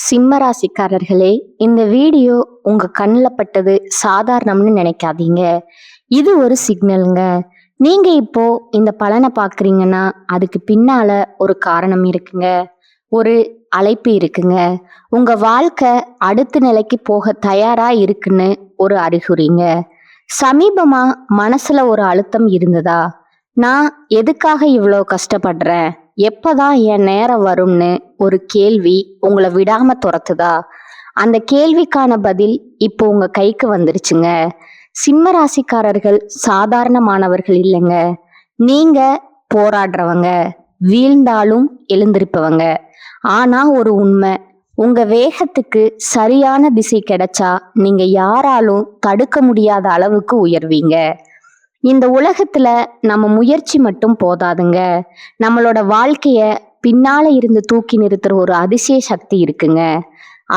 சிம்ம ராசிக்காரர்களே, இந்த வீடியோ உங்க கண்ணில் பட்டது சாதாரணம்னு நினைக்காதீங்க. இது ஒரு சிக்னலுங்க. நீங்க இப்போ இந்த பலனை பார்க்குறீங்கன்னா அதுக்கு பின்னால ஒரு காரணம் இருக்குங்க. ஒரு அழைப்பு இருக்குங்க. உங்க வாழ்க்கை அடுத்த நிலைக்கு போக தயாரா இருக்குன்னு ஒரு அறிகுறிங்க. சமீபமா மனசுல ஒரு அழுத்தம் இருந்ததா? நான் எதுக்காக இவ்வளோ கஷ்டப்படுறேன், எப்பதான் என் நேரம் வரும்னு ஒரு கேள்வி உங்களை விடாம துரத்துதா? அந்த கேள்விக்கான பதில் இப்போ உங்க கைக்கு வந்துருச்சுங்க. சிம்ம ராசிக்காரர்கள் சாதாரணமானவர்கள் இல்லைங்க. நீங்க போராடுறவங்க, வீழ்ந்தாலும் எழுந்திருப்பவங்க. ஆனா ஒரு உண்மை, உங்க வேகத்துக்கு சரியான திசை கிடைச்சா நீங்க யாராலும் தடுக்க முடியாத அளவுக்கு உயர்வீங்க. இந்த உலகத்துல நம்ம முயற்சி மட்டும் போதாதுங்க. நம்மளோட வாழ்க்கைய பின்னால இருந்து தூக்கி நிறுத்துற ஒரு அதிசய சக்தி இருக்குங்க.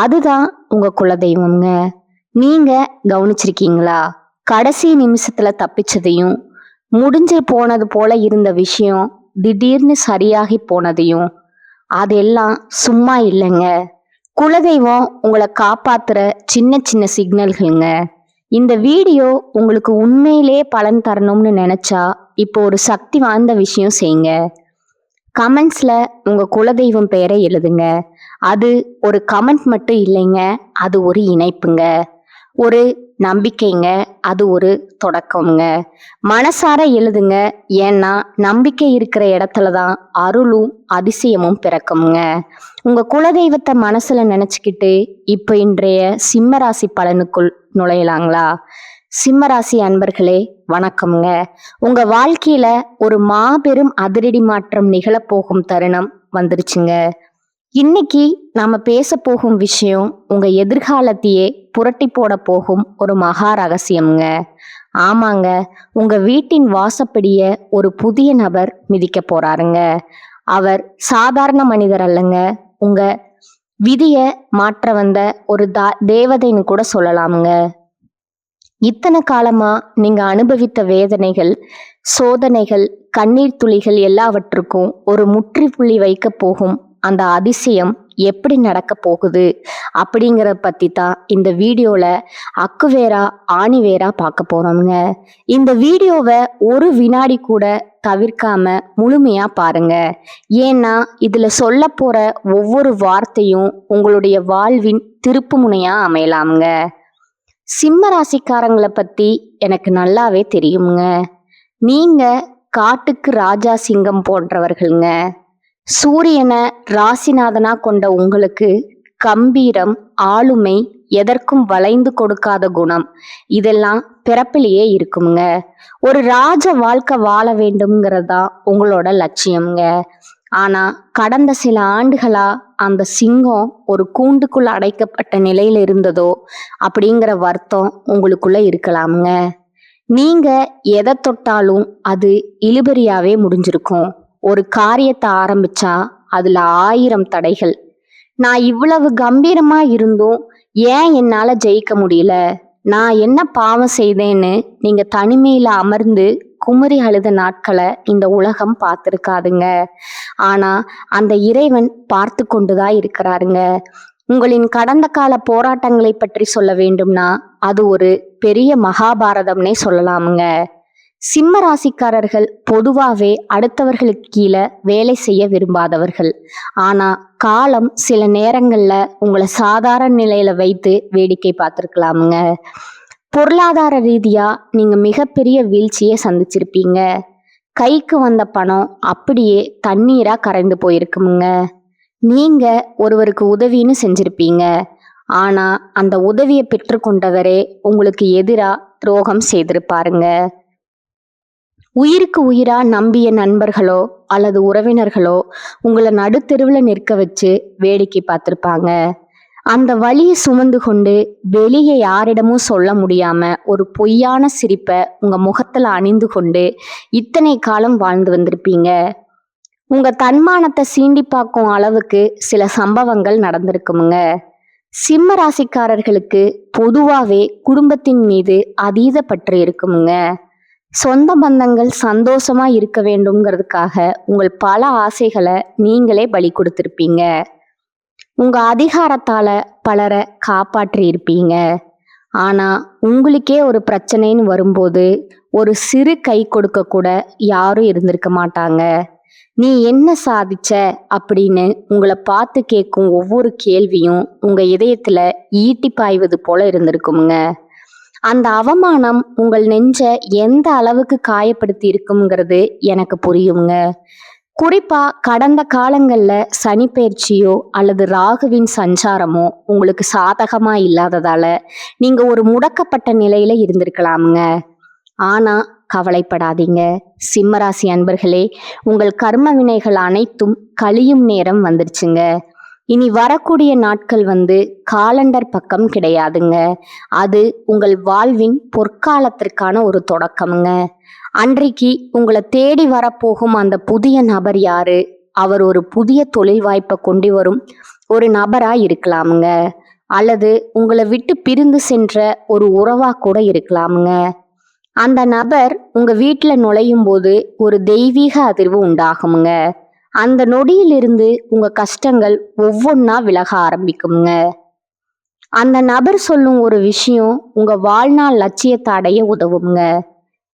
அதுதான் உங்க குலதெய்வம்ங்க. நீங்க கவனிச்சிருக்கீங்களா? கடைசி நிமிஷத்துல தப்பிச்சதையும், முடிஞ்சு போனது போல இருந்த விஷயம் திடீர்னு சரியாகி போனதையும், அதெல்லாம் சும்மா இல்லைங்க. குலதெய்வம் உங்களை காப்பாத்துற சின்ன சின்ன சிக்னல்களுங்க. இந்த வீடியோ உங்களுக்கு உண்மையிலே பலன் தரணும்னு நினைச்சா இப்போ ஒரு சக்தி வாய்ந்த விஷயம் செய்யுங்க. கமெண்ட்ஸ்ல உங்க குலதெய்வம் பெயரை எழுதுங்க. அது ஒரு கமெண்ட் மட்டும் இல்லைங்க, அது ஒரு இணைப்புங்க, ஒரு நம்பிக்கைங்க, அது ஒரு தொடக்கம்ங்க. மனசார எழுதுங்க. ஏன்னா நம்பிக்கை இருக்கிற இடத்துல தான் அருளும் அதிசயமும் பிறக்குங்க. உங்க குலதெய்வத்தை மனசுல நினைச்சுக்கிட்டு இப்ப இன்றைய சிம்மராசி பலனுக்குள் நுழையலாங்களா? சிம்மராசி அன்பர்களே, வணக்கம்ங்க. உங்க வாழ்க்கையில ஒரு மாபெரும் அதிரடி மாற்றம் நிகழப்போகும் தருணம் வந்துருச்சுங்க. இன்னைக்கு நாம பேச போகும் விஷயம் உங்க எதிர்காலத்தையே புரட்டி போட போகும் ஒரு மகா ரகசியம்ங்க. ஆமாங்க, உங்க வீட்டின் வாசப்படிய ஒரு புதிய நபர் மிதிக்க போறாருங்க. அவர் சாதாரண மனிதர் அல்லங்க. உங்க விதிய மாற்ற வந்த ஒரு தேவதைன்னு கூட சொல்லலாமுங்க. இத்தனை காலமா நீங்க அனுபவித்த வேதனைகள், சோதனைகள், கண்ணீர் துளிகள் எல்லாவற்றுக்கும் ஒரு முற்றுப்புள்ளி வைக்க போகும் அந்த அதிசயம் எப்படி நடக்க போகுது அப்படிங்கிறத பத்தி தான் இந்த வீடியோல அக்குவேரா ஆணிவேரா பார்க்க போறோம்ங்க. இந்த வீடியோவை ஒரு வினாடி கூட தவிர்க்காம முழுமையா பாருங்க. ஏன்னா இதுல சொல்ல போற ஒவ்வொரு வார்த்தையும் உங்களுடைய வாழ்வின் திருப்பு முனையா அமையலாமுங்க. சிம்ம ராசிக்காரங்களை பத்தி எனக்கு நல்லாவே தெரியுங்க. நீங்க காட்டுக்கு ராஜா சிங்கம் போன்றவர்கள்ங்க. சூரியனை ராசிநாதனா கொண்ட உங்களுக்கு கம்பீரம், ஆளுமை, எதற்கும் வளைந்து கொடுக்காத குணம், இதெல்லாம் பிறப்பிலேயே இருக்குங்க. ஒரு ராஜ வாழ்க்கை வாழ வேண்டும்ங்கிறதா உங்களோட லட்சியம்ங்க. ஆனா கடந்த சில ஆண்டுகளா அந்த சிங்கம் ஒரு கூண்டுக்குள்ள அடைக்கப்பட்ட நிலையில இருந்ததோ அப்படிங்கிற வருத்தம் உங்களுக்குள்ள இருக்கலாமுங்க. நீங்க எதை தொட்டாலும் அது இழுபறியாவே முடிஞ்சிருக்கும். ஒரு காரியத்தை ஆரம்பிச்சா அதுல 1000 தடைகள். நான் இவ்வளவு கம்பீரமா இருந்தும் ஏன் என்னால ஜெயிக்க முடியல, நான் என்ன பாவம் செய்தேன்னு நீங்க தனிமையில அமர்ந்து குமரி அழுத நாட்களை இந்த உலகம் பார்த்துருக்காதுங்க. ஆனா அந்த இறைவன் பார்த்து கொண்டுதான் இருக்கிறாருங்க. உங்களின் கடந்த கால போராட்டங்களை பற்றி சொல்ல வேண்டும்னா அது ஒரு பெரிய மகாபாரதம்னே சொல்லலாமுங்க. சிம்ம ராசிக்காரர்கள் பொதுவாகவே அடுத்தவர்களுக்கு கீழே வேலை செய்ய விரும்பாதவர்கள். ஆனா காலம் சில நேரங்கள்ல உங்களை சாதாரண நிலையில வைத்து வேடிக்கை பார்த்துருக்கலாமுங்க. பொருளாதார ரீதியா நீங்க மிகப்பெரிய வீழ்ச்சியை சந்திச்சிருப்பீங்க. கைக்கு வந்த பணம் அப்படியே தண்ணீரா கரைந்து போயிருக்குமுங்க. நீங்க ஒருவருக்கு உதவின்னு செஞ்சிருப்பீங்க. ஆனா அந்த உதவியை பெற்றுக்கொண்டவரே உங்களுக்கு எதிரா துரோகம் செய்திருப்பாருங்க. உயிருக்கு உயிரா நம்பிய நண்பர்களோ அல்லது உறவினர்களோ உங்களை நடுத்தெருவில் நிற்க வச்சு வேடிக்கை பார்த்துருப்பாங்க. அந்த வலியை சுமந்து கொண்டு வெளியே யாரிடமும் சொல்ல முடியாம ஒரு பொய்யான சிரிப்பை உங்க முகத்துல அணிந்து கொண்டு இத்தனை காலம் வாழ்ந்து வந்திருப்பீங்க. உங்க தன்மானத்தை சீண்டி பார்க்கும் அளவுக்கு சில சம்பவங்கள் நடந்திருக்குமுங்க. சிம்ம ராசிக்காரர்களுக்கு பொதுவாகவே குடும்பத்தின் மீது அதீத பற்று இருக்குமுங்க. சொந்த பந்தங்கள் சந்தோஷமா இருக்க வேண்டும்ங்கிறதுக்காக உங்கள் பல ஆசைகளை நீங்களே பலி கொடுத்திருப்பீங்க. உங்க அதிகாரத்தால பலரை காப்பாற்றி இருப்பீங்க. ஆனா உங்களுக்கே ஒரு பிரச்சனைன்னு வரும்போது ஒரு சிறு கை கொடுக்க கூட யாரும் இருந்திருக்க மாட்டாங்க. நீ என்ன சாதிச்ச அப்படின்னு உங்களை பார்த்து கேட்கும் ஒவ்வொரு கேள்வியும் உங்க இதயத்துல ஈட்டி பாய்வது போல இருந்திருக்குமுங்க. அந்த அவமானம் உங்கள் நெஞ்ச எந்த அளவுக்கு காயப்படுத்தி இருக்குங்கிறது எனக்கு புரியுங்க. குறிப்பா கடந்த காலங்கள்ல சனிப்பெயர்ச்சியோ அல்லது ராகுவின் சஞ்சாரமோ உங்களுக்கு சாதகமா இல்லாததால நீங்க ஒரு முடக்கப்பட்ட நிலையில இருந்திருக்கலாமுங்க. ஆனா கவலைப்படாதீங்க சிம்மராசி அன்பர்களே, உங்கள் கர்ம வினைகள் அனைத்தும் கழியும் நேரம் வந்துருச்சுங்க. இனி வரக்கூடிய நாட்கள் காலண்டர் பக்கம் கிடையாதுங்க. அது உங்கள் வாழ்வின் பொற்காலத்திற்கான ஒரு தொடக்கமுங்க. அன்றைக்கு உங்களை தேடி வரப்போகும் அந்த புதிய நபர் யாரு? அவர் ஒரு புதிய தொழில் வாய்ப்பை கொண்டு வரும் ஒரு நபரா இருக்கலாமுங்க. அல்லது உங்களை விட்டு பிரிந்து சென்ற ஒரு உறவா கூட இருக்கலாமுங்க. அந்த நபர் உங்க வீட்டுல நுழையும் போது ஒரு தெய்வீக அதிர்வு உண்டாகுமுங்க. அந்த நொடியிலிருந்து உங்க கஷ்டங்கள் ஒவ்வொன்னா விலக ஆரம்பிக்குங்க. அந்த நபர் சொல்லும் ஒரு விஷயம் உங்க வாழ்நாள் லட்சியத்தை அடைய உதவுங்க.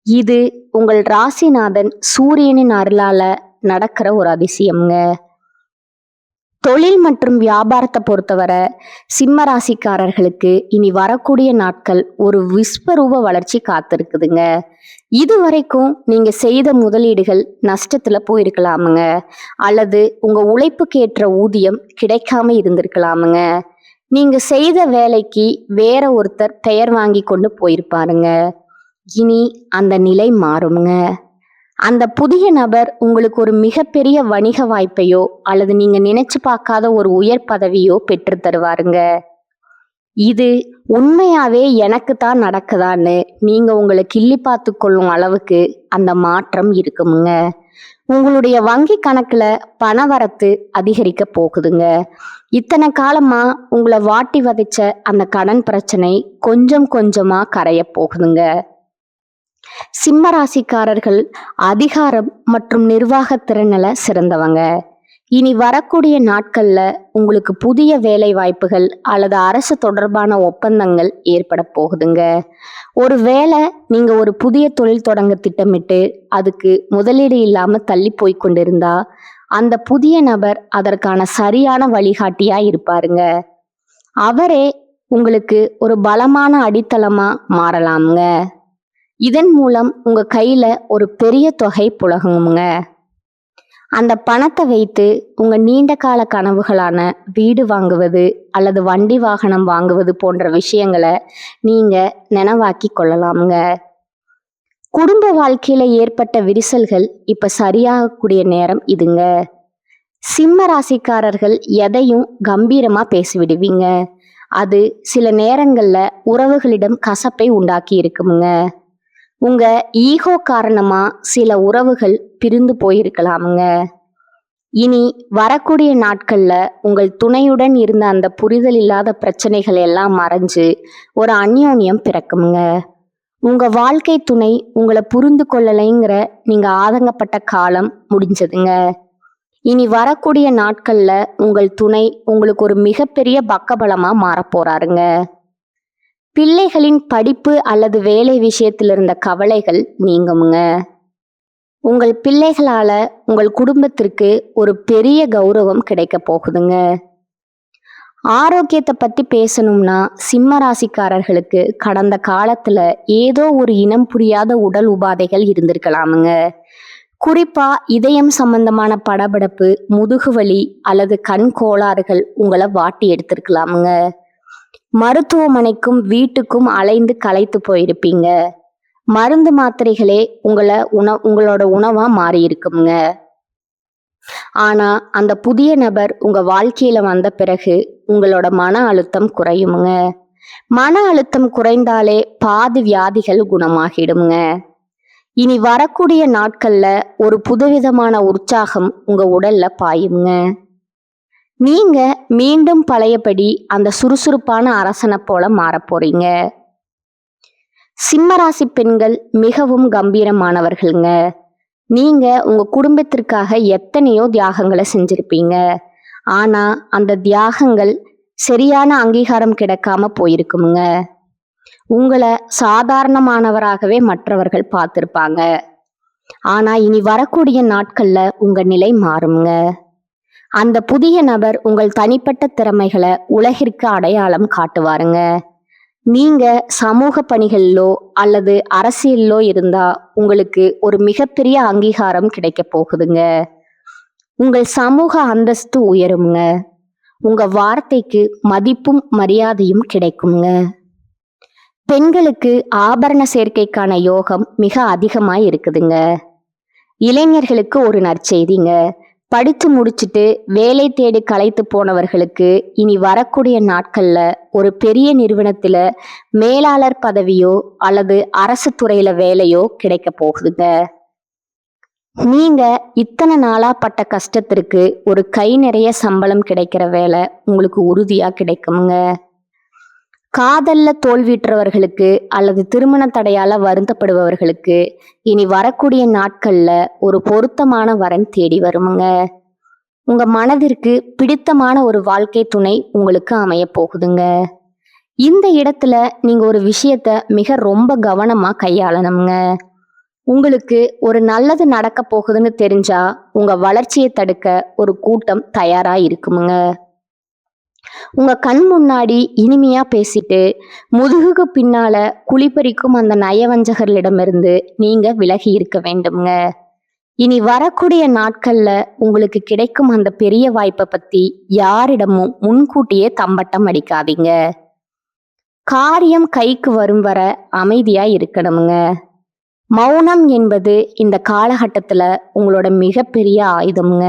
இது உங்கள் ராசிநாதன் சூரியனின் அருளால நடக்கிற ஒரு அதிசயம்ங்க. தொழில் மற்றும் வியாபாரத்தை பொறுத்தவரை சிம்ம ராசிக்காரர்களுக்கு இனி வரக்கூடிய நாட்கள் ஒரு விஸ்வரூப வளர்ச்சி காத்திருக்குதுங்க. இது வரைக்கும் நீங்க செய்த முதலீடுகள் நஷ்டத்துல போயிருக்கலாமுங்க. அல்லது உங்க உழைப்புக்கு ஏற்ற ஊதியம் கிடைக்காம இருந்திருக்கலாமுங்க. நீங்க செய்த வேலைக்கு வேற ஒருத்தர் பெயர் வாங்கி கொண்டு போயிருப்பாருங்க. இனி அந்த நிலை மாறுங்க. அந்த புதிய நபர் உங்களுக்கு ஒரு மிகப்பெரிய வணிக வாய்ப்பையோ அல்லது நீங்க நினைச்சு பார்க்காத ஒரு உயர் பதவியோ பெற்று தருவாருங்க. இது உண்மையாவே எனக்கு தான் நடக்குதான்னு நீங்க உங்களை கிள்ளி பார்த்து கொள்ளும் அளவுக்கு அந்த மாற்றம் இருக்குமுங்க. உங்களுடைய வங்கி கணக்குல பணவரத்து அதிகரிக்க போகுதுங்க. இத்தனை காலமா உங்களை வாட்டி வதைச்ச அந்த கடன் பிரச்சனை கொஞ்சம் கொஞ்சமா கரைய போகுதுங்க. சிம்ம ராசிக்காரர்கள் அதிகாரம் மற்றும் நிர்வாக திறனில சிறந்தவங்க. இனி வரக்கூடிய நாட்கள்ல உங்களுக்கு புதிய வேலை வாய்ப்புகள் அல்லது அரசு தொடர்பான ஒப்பந்தங்கள் ஏற்பட போகுதுங்க. ஒரு வேளை நீங்க ஒரு புதிய தொழில் தொடங்க திட்டமிட்டு அதுக்கு முதலீடு இல்லாம தள்ளி போய் கொண்டிருந்தா அந்த புதிய நபர் அதற்கான சரியான வழிகாட்டியா இருப்பாருங்க. அவரே உங்களுக்கு ஒரு பலமான அடித்தளமா மாறலாமுங்க. இதன் மூலம் உங்க கையில ஒரு பெரிய தொகை புழங்குங்க. அந்த பணத்தை வைத்து உங்க நீண்ட கால கனவுகளான வீடு வாங்குவது அல்லது வண்டி வாகனம் வாங்குவது போன்ற விஷயங்களை நீங்க நினைவாக்கி கொள்ளலாமுங்க. குடும்ப வாழ்க்கையில ஏற்பட்ட விரிசல்கள் இப்ப சரியாகக்கூடிய நேரம் இதுங்க. சிம்ம ராசிக்காரர்கள் எதையும் கம்பீரமா பேசிவிடுவீங்க. அது சில நேரங்கள்ல உறவுகளிடம் கசப்பை உண்டாக்கி இருக்குமுங்க. உங்க ஈகோ காரணமா சில உறவுகள் பிரிந்து போயிருக்கலாமுங்க. இனி வரக்கூடிய நாட்கள்ல உங்கள் துணையுடன் இருந்த அந்த புரிதல் இல்லாத பிரச்சனைகள் எல்லாம் மறைஞ்சு ஒரு அந்யோன்யம் பிறக்குமுங்க. உங்க வாழ்க்கை துணை உங்களை புரிந்து கொள்ளலைங்கிற நீங்க ஆதங்கப்பட்ட காலம் முடிஞ்சதுங்க. இனி வரக்கூடிய நாட்கள்ல உங்கள் துணை உங்களுக்கு ஒரு மிகப்பெரிய பக்கபலமா மாறப்போறாருங்க. பிள்ளைகளின் படிப்பு அல்லது வேலை விஷயத்தில் இருந்த கவலைகள் நீங்குமுங்க. உங்கள் பிள்ளைகளால உங்கள் குடும்பத்திற்கு ஒரு பெரிய கௌரவம் கிடைக்க போகுதுங்க. ஆரோக்கியத்தை பத்தி பேசணும்னா சிம்ம ராசிக்காரர்களுக்கு கடந்த காலத்துல ஏதோ ஒரு இனம் புரியாத உடல் உபாதைகள் இருந்திருக்கலாமுங்க. குறிப்பா இதயம் சம்பந்தமான படபடப்பு, முதுகுவலி அல்லது கண் கோளாறுகள் உங்களை வாட்டி எடுத்திருக்கலாமுங்க. மருத்துவமனைக்கும் வீட்டுக்கும் அலைந்து களைத்து போயிருப்பீங்க. மருந்து மாத்திரைகளே உங்களோட உணவா மாறி இருக்குங்க. ஆனா அந்த புதிய நபர் உங்க வாழ்க்கையில வந்த பிறகு உங்களோட மன அழுத்தம் குறையுமுங்க. மன அழுத்தம் குறைந்தாலே பாதி வியாதிகள் குணமாகிடுங்க. இனி வரக்கூடிய நாட்கள்ல ஒரு புதுவிதமான உற்சாகம் உங்க உடல்ல பாயுங்க. நீங்க மீண்டும் பழையபடி அந்த சுறுசுறுப்பான அரசனை போல மாறப் போறீங்க. சிம்மராசி பெண்கள் மிகவும் கம்பீரமானவர்கள்ங்க. நீங்க உங்க குடும்பத்திற்காக எத்தனையோ தியாகங்களை செஞ்சிருப்பீங்க. ஆனா அந்த தியாகங்கள் சரியான அங்கீகாரம் கிடைக்காம போயிருக்குமுங்க. உங்களை சாதாரணமானவராகவே மற்றவர்கள் பார்த்திருப்பாங்க. ஆனா இனி வரக்கூடிய நாட்கள்ல உங்க நிலை மாறுங்க. அந்த புதிய நபர் உங்கள் தனிப்பட்ட திறமைகளை உலகிற்கு அடையாளம் காட்டுவாருங்க. நீங்க சமூக பணிகளிலோ அல்லது அரசியலிலோ இருந்தா உங்களுக்கு ஒரு மிகப்பெரிய அங்கீகாரம் கிடைக்க போகுதுங்க. உங்கள் சமூக அந்தஸ்து உயருங்க. உங்க வார்த்தைக்கு மதிப்பும் மரியாதையும் கிடைக்குங்க. பெண்களுக்கு ஆபரண சேர்க்கைக்கான யோகம் மிக அதிகமாய் இருக்குதுங்க. இளைஞர்களுக்கு ஒரு நற்செய்திங்க. படித்து முடிச்சுட்டு வேலை தேடி களைத்து போனவர்களுக்கு இனி வரக்கூடிய நாட்கள்ல ஒரு பெரிய நிறுவனத்துல மேலாளர் பதவியோ அல்லது அரசு துறையில வேலையோ கிடைக்க போகுதுங்க. நீங்க இத்தனை நாளா பட்ட கஷ்டத்திற்கு ஒரு கை நிறைய சம்பளம் கிடைக்கிற வேலை உங்களுக்கு உறுதியா கிடைக்குங்க. காதல்ல தோல்வியுற்றவர்களுக்கு அல்லது திருமண தடையால வருத்தப்படுபவர்களுக்கு இனி வரக்கூடிய நாட்கள்ல ஒரு பொருத்தமான வரன் தேடி வருமுங்க. உங்க மனதிற்கு பிடித்தமான ஒரு வாழ்க்கை துணை உங்களுக்கு அமைய போகுதுங்க. இந்த இடத்துல நீங்க ஒரு விஷயத்த மிக ரொம்ப கவனமா கையாளணுங்க. உங்களுக்கு ஒரு நல்லது நடக்க போகுதுன்னு தெரிஞ்சா உங்க வளர்ச்சியை தடுக்க ஒரு கூட்டம் தயாரா இருக்குமுங்க. உங்க கண் முன்னாடி இனிமையா பேசிட்டு முதுகுக்கு பின்னால குழிப்பறிக்கும் அந்த நயவஞ்சகர்களிடமிருந்து நீங்க விலகி இருக்க வேண்டும்ங்க. இனி வரக்கூடிய நாட்கள்ல உங்களுக்கு கிடைக்கும் அந்த பெரிய வாய்ப்பை பத்தி யாரிடமும் முன்கூட்டியே தம்பட்டம் அடிக்காதீங்க. காரியம் கைக்கு வரும் வர அமைதியா இருக்கணுங்க. மௌனம் என்பது இந்த காலகட்டத்துல உங்களோட மிகப்பெரிய ஆயுதம்ங்க.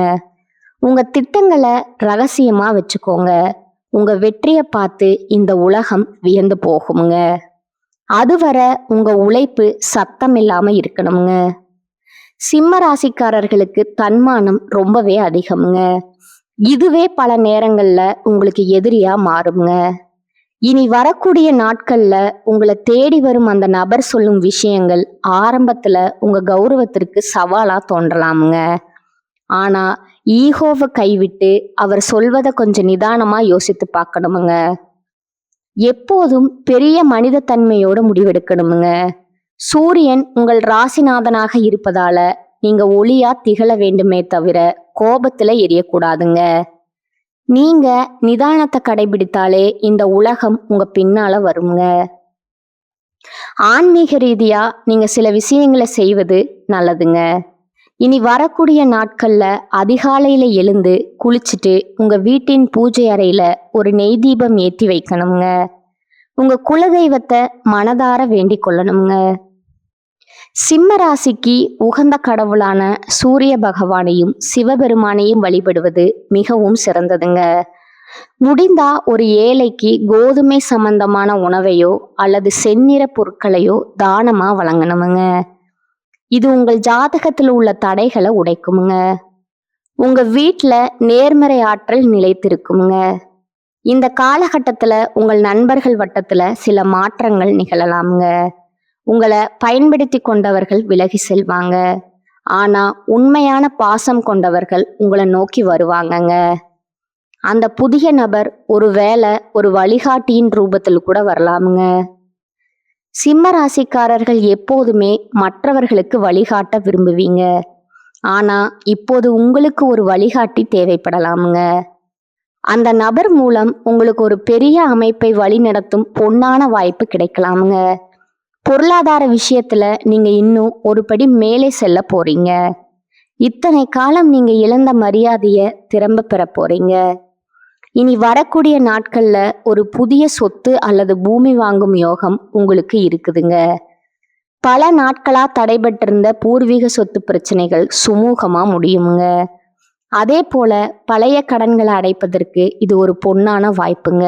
உங்க திட்டங்களை ரகசியமா வச்சுக்கோங்க. உங்க வெற்றியை பார்த்து இந்த உலகம் வியந்து போகுமுங்க. அதுவரை உங்க உழைப்பு சத்தம் இல்லாம இருக்கணுங்க. சிம்ம ராசிக்காரர்களுக்கு தன்மானம் ரொம்பவே அதிகம்ங்க. இதுவே பல நேரங்கள்ல உங்களுக்கு எதிரியா மாறுங்க. இனி வரக்கூடிய நாட்கள்ல உங்களை தேடி வரும் அந்த நபர் சொல்லும் விஷயங்கள் ஆரம்பத்துல உங்க கௌரவத்திற்கு சவாலா தோன்றலாமுங்க. ஆனா ஈகோவை கைவிட்டு அவர் சொல்வதை கொஞ்சம் நிதானமா யோசித்து பார்க்கணுமுங்க. எப்போதும் பெரிய மனித தன்மையோட முடிவெடுக்கணுமுங்க. சூரியன் உங்கள் ராசிநாதனாக இருப்பதால நீங்க ஒளியா திகழ வேண்டுமே தவிர கோபத்துல எரியக்கூடாதுங்க. நீங்க நிதானத்தை கடைபிடித்தாலே இந்த உலகம் உங்க பின்னால வருங்க. ஆன்மீக ரீதியா நீங்க சில விஷயங்களை செய்வது நல்லதுங்க. இனி வரக்கூடிய நாட்கள்ல அதிகாலையில எழுந்து குளிச்சுட்டு உங்க வீட்டின் பூஜை அறையில ஒரு நெய் தீபம் ஏற்றி வைக்கணுங்க. உங்க குலதெய்வத்தை மனதார வேண்டிக் கொள்ளணுங்க. சிம்ம ராசிக்கு உகந்த கடவுளான சூரிய பகவானையும் சிவபெருமானையும் வழிபடுவது மிகவும் சிறந்ததுங்க. முடிந்தா ஒரு ஏழைக்கு கோதுமை சம்பந்தமான உணவையோ அல்லது செந்நிற பொருட்களையோ தானமா வழங்கணுமுங்க. இது உங்கள் ஜாதகத்துல உள்ள தடைகளை உடைக்குமுங்க. உங்க வீட்டுல நேர்மறை ஆற்றல் நிலைத்திருக்குமுங்க. இந்த காலகட்டத்துல உங்கள் நண்பர்கள் வட்டத்துல சில மாற்றங்கள் நிகழலாமுங்க. உங்களை பயன்படுத்தி கொண்டவர்கள் விலகி செல்வாங்க. ஆனா உண்மையான பாசம் கொண்டவர்கள் உங்களை நோக்கி வருவாங்கங்க. அந்த புதிய நபர் ஒருவேளை ஒரு வழிகாட்டியின் ரூபத்தில் கூட வரலாமுங்க. சிம்ம ராசிக்காரர்கள் எப்போதுமே மற்றவர்களுக்கு வழிகாட்ட விரும்புவீங்க. ஆனா இப்போது உங்களுக்கு ஒரு வழிகாட்டி தேவைப்படலாமுங்க. அந்த நபர் மூலம் உங்களுக்கு ஒரு பெரிய அமைப்பை வழிநடத்தும் பொன்னான வாய்ப்பு கிடைக்கலாமுங்க. பொருளாதார விஷயத்துல நீங்க இன்னும் ஒரு படி மேலே செல்ல போறீங்க. இத்தனை காலம் நீங்க இழந்த மரியாதைய திரும்ப பெற போறீங்க. இனி வரக்கூடிய நாட்கள்ல ஒரு புதிய சொத்து அல்லது பூமி வாங்கும் யோகம் உங்களுக்கு இருக்குதுங்க. பல நாட்களா தடைபட்டிருந்த பூர்வீக சொத்து பிரச்சனைகள் சுமூகமா முடியுங்க. அதே போல பழைய கடன்களை அடைப்பதற்கு இது ஒரு பொன்னான வாய்ப்புங்க.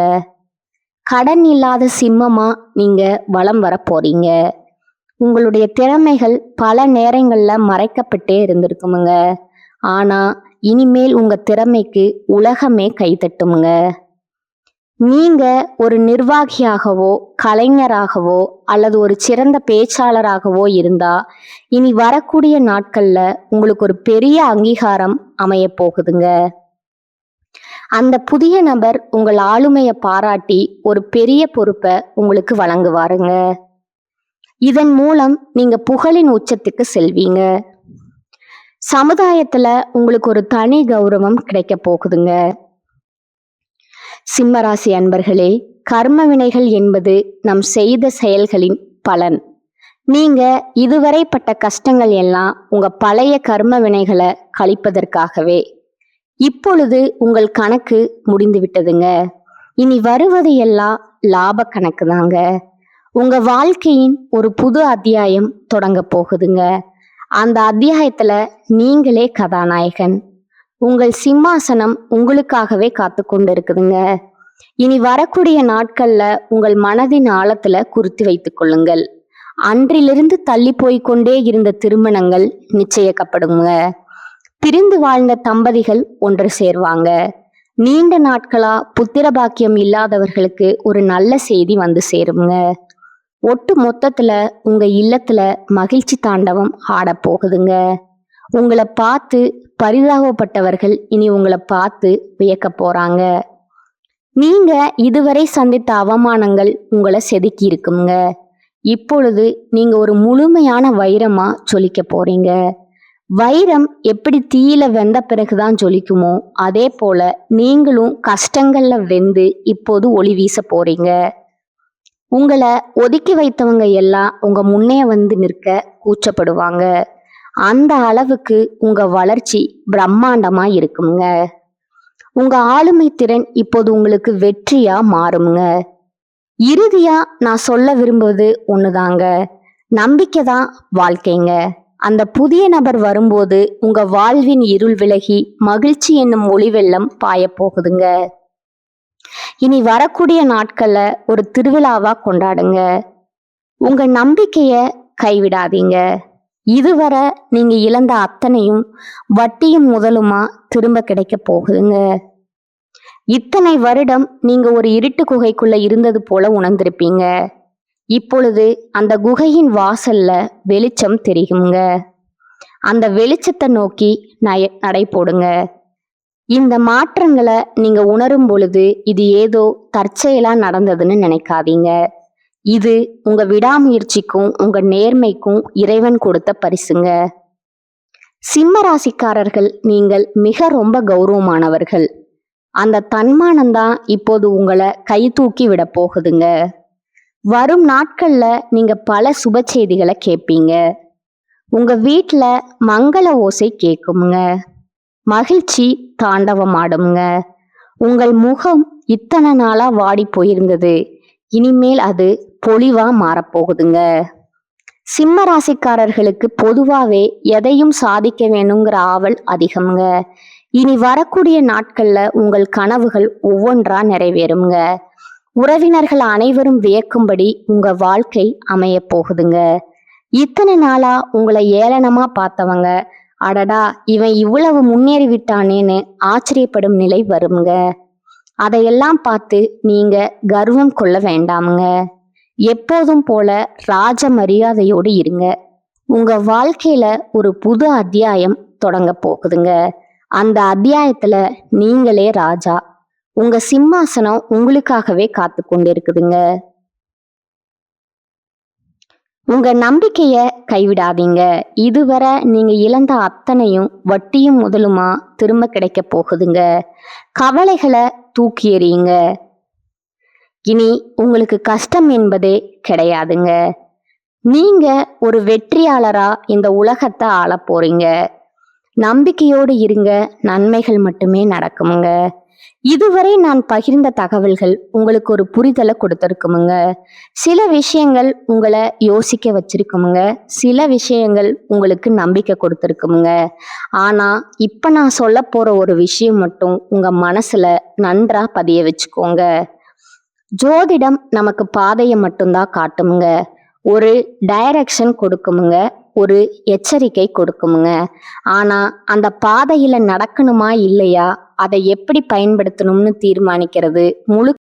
கடன் இல்லாத சிம்மமா நீங்க வலம் வர போறீங்க. உங்களுடைய திறமைகள் பல நேரங்கள்ல மறைக்கப்பட்டே இருந்திருக்குமுங்க. ஆனா இனிமேல் உங்க திறமைக்கு உலகமே கைதட்டுமுங்க. நீங்க ஒரு நிர்வாகியாகவோ கலைஞராகவோ அல்லது ஒரு சிறந்த பேச்சாளராகவோ இருந்தா இனி வரக்கூடிய நாட்கள்ல உங்களுக்கு ஒரு பெரிய அங்கீகாரம் அமைய போகுதுங்க. அந்த புதிய நபர் உங்கள் ஆளுமையை பாராட்டி ஒரு பெரிய பொறுப்பை உங்களுக்கு வழங்குவாருங்க. இதன் மூலம் நீங்க புகழின் உச்சத்துக்கு செல்வீங்க. சமுதாயத்துல உங்களுக்கு ஒரு தனி கௌரவம் கிடைக்க போகுதுங்க. சிம்மராசி அன்பர்களே, கர்ம வினைகள் என்பது நம் செய்த செயல்களின் பலன். நீங்க இதுவரை பட்ட கஷ்டங்கள் எல்லாம் உங்க பழைய கர்ம வினைகளை கழிப்பதற்காகவே. இப்பொழுது உங்கள் கணக்கு முடிந்து விட்டதுங்க. இனி வருவது எல்லாம் லாப கணக்கு தாங்க. உங்க வாழ்க்கையின் ஒரு புது அத்தியாயம் தொடங்க போகுதுங்க. அந்த அத்தியாயத்துல நீங்களே கதாநாயகன். உங்கள் சிம்மாசனம் உங்களுக்காகவே காத்து கொண்டு இருக்குதுங்க. இனி வரக்கூடிய நாட்கள்ல உங்கள் மனதின் ஆழத்துல குறித்து வைத்துக் கொள்ளுங்கள். அன்றிலிருந்து தள்ளி போய்கொண்டே இருந்த திருமணங்கள் நிச்சயிக்கப்படுங்க. பிரிந்து வாழ்ந்த தம்பதிகள் ஒன்று சேர்வாங்க. நீண்ட நாட்களா புத்திர பாக்கியம் இல்லாதவர்களுக்கு ஒரு நல்ல செய்தி வந்து சேருங்க. ஒட்டு மொத்தத்துல உங்க இல்லத்துல மகிழ்ச்சி தாண்டவம் ஆட போகுதுங்க. உங்களை பார்த்து பரிதாபப்பட்டவர்கள் இனி உங்களை பார்த்து வியக்க போறாங்க. நீங்க இதுவரை சந்தித்த அவமானங்கள் உங்களை செதுக்கி இருக்குங்க. இப்பொழுது நீங்க ஒரு முழுமையான வைரமா ஜொலிக்க போறீங்க. வைரம் எப்படி தீயில வெந்த பிறகுதான் ஜொலிக்குமோ அதே போல நீங்களும் கஷ்டங்கள்ல வெந்து இப்போது ஒளி வீச போறீங்க. உங்களை ஒதுக்கி வைத்தவங்க எல்லாம் உங்க முன்னே வந்து நிற்க கூச்சப்படுவாங்க. அந்த அளவுக்கு உங்க வளர்ச்சி பிரம்மாண்டமா இருக்குங்க. உங்க ஆளுமை திறன் இப்போது உங்களுக்கு வெற்றியா மாறுங்க. இறுதியா நான் சொல்ல விரும்புவது ஒண்ணுதாங்க, நம்பிக்கை தான் வாழ்க்கைங்க. அந்த புதிய நபர் வரும்போது உங்க வாழ்வின் இருள் விலகி மகிழ்ச்சி என்னும் ஒளி வெள்ளம் பாய போகுதுங்க. இனி வரக்கூடிய நாட்கள்ல ஒரு திருவிழாவா கொண்டாடுங்க. உங்க நம்பிக்கைய கைவிடாதீங்க. இதுவரை நீங்க இழந்த அத்தனையும் வட்டியும் முதலுமா திரும்ப கிடைக்க போகுதுங்க. இத்தனை வருடம் நீங்க ஒரு இருட்டு குகைக்குள்ள இருந்தது போல உணர்ந்திருப்பீங்க. இப்பொழுது அந்த குகையின் வாசல்ல வெளிச்சம் தெரியுங்க. அந்த வெளிச்சத்தை நோக்கி நடை போடுங்க. இந்த மாற்றங்களை நீங்க உணரும் பொழுது இது ஏதோ தற்செயலா நடந்ததுன்னு நினைக்காதீங்க. இது உங்க விடாமுயற்சிக்கும் உங்க நேர்மைக்கும் இறைவன் கொடுத்த பரிசுங்க. சிம்ம ராசிக்காரர்கள் நீங்கள் மிக ரொம்ப கௌரவமானவர்கள். அந்த தன்மானம்தான் இப்போது உங்களை கை தூக்கி விட போகுதுங்க. வரும் நாட்கள்ல நீங்க பல சுப செய்திகளை கேட்பீங்க. உங்க வீட்டுல மங்கள ஓசை கேட்குங்க. மகிழ்ச்சி தாண்டவமாடுங்க. உங்கள் முகம் இத்தனை நாளா வாடி போயிருந்தது, இனிமேல் அது பொலிவா மாறப்போகுதுங்க. சிம்ம ராசிக்காரர்களுக்கு பொதுவாவே எதையும் சாதிக்க வேணுங்கிற ஆவல் அதிகம்ங்க. இனி வரக்கூடிய நாட்கள்ல உங்கள் கனவுகள் ஒவ்வொன்றா நிறைவேறுங்க. உறவினர்கள் அனைவரும் வியக்கும்படி உங்க வாழ்க்கை அமைய போகுதுங்க. இத்தனை நாளா உங்களை ஏளனமா பார்த்தவங்க, அடடா இவன் இவ்வளவு முன்னேறி விட்டானேன்னு ஆச்சரியப்படும் நிலை வருங்க. அதையெல்லாம் பார்த்து நீங்க கர்வம் கொள்ள வேண்டாமுங்க. எப்போதும் போல ராஜ மரியாதையோடு இருங்க. உங்க வாழ்க்கையில ஒரு புது அத்தியாயம் தொடங்க போகுதுங்க. அந்த அத்தியாயத்துல நீங்களே ராஜா. உங்க சிம்மாசனம் உங்களுக்காகவே காத்து கொண்டு இருக்குதுங்க. உங்க நம்பிக்கைய கைவிடாதீங்க. இதுவரை நீங்க இழந்த அத்தனையும் வட்டியும் முதலுமா திரும்ப கிடைக்க போகுதுங்க. கவலைகளை தூக்கி எறியுங்க. இனி உங்களுக்கு கஷ்டம் என்பதே கிடையாதுங்க. நீங்க ஒரு வெற்றியாளரா இந்த உலகத்தை ஆள போறீங்க. நம்பிக்கையோடு இருங்க, நன்மைகள் மட்டுமே நடக்குமுங்க. இதுவரை நான் பகிர்ந்த தகவல்கள் உங்களுக்கு ஒரு புரிதலை கொடுத்திருக்குமுங்க. சில விஷயங்கள் உங்களை யோசிக்க வச்சிருக்குமுங்க. சில விஷயங்கள் உங்களுக்கு நம்பிக்கை கொடுத்திருக்குமுங்க. ஆனா இப்ப நான் சொல்ல போற ஒரு விஷயம் மட்டும் உங்க மனசுல நன்றா பதிய வச்சுக்கோங்க. ஜோதிடம் நமக்கு பாதையை மட்டும்தான் காட்டுமுங்க. ஒரு டைரக்ஷன் கொடுக்குமுங்க, ஒரு எச்சரிக்கை கொடுக்குமுங்க. ஆனா அந்த பாதையில நடக்கணுமா இல்லையா, அதை எப்படி பயன்படுத்தணும்னு தீர்மானிக்கிறது முழு